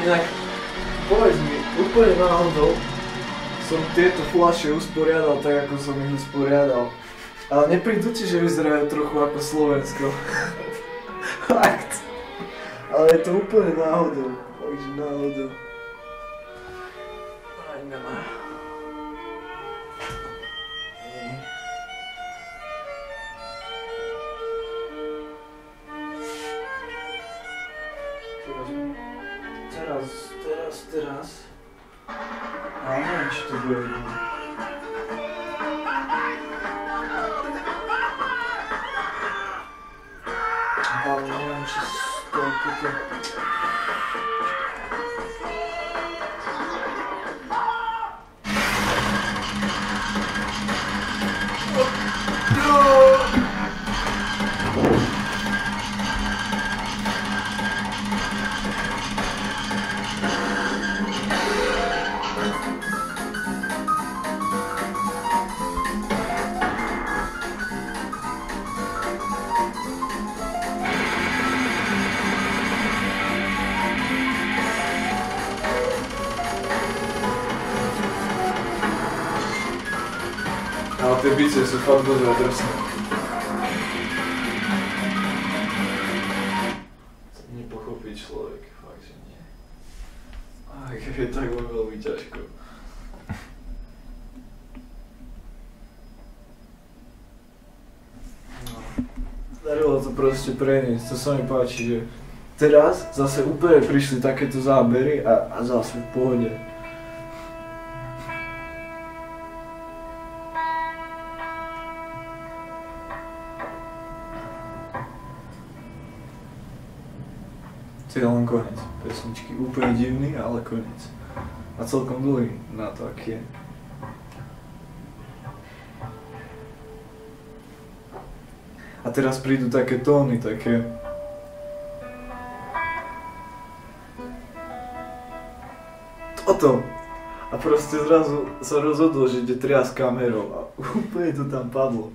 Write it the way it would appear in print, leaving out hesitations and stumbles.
Inak, povedz mi, úplne náhodou som tieto fľaše usporiadal tak, ako som ich usporiadal. Ale neprídu ti, že vyzerajú trochu ako Slovensko. Fakt. Ale je to úplne náhodou. Takže náhodou. Aj nemá. Teraz. Ale neviem, či to bude vidno. Ale neviem, či to kúpe. Ale tie bicie sú fakt dosť drsné. Nepochopí človek, fakt, že nie. Aj, je tak veľmi ťažko. No. Darilo to proste preniesť, to sa mi páči, že teraz zase úplne prišli takéto zábery a zase v pohode. To je len koniec pesničky, úplne divný, ale koniec. A celkom dlhý na to, aký je. A teraz prídu také tóny, také... Toto! A proste zrazu sa rozhodol, že ide triasť kamerou a úplne to tam padlo.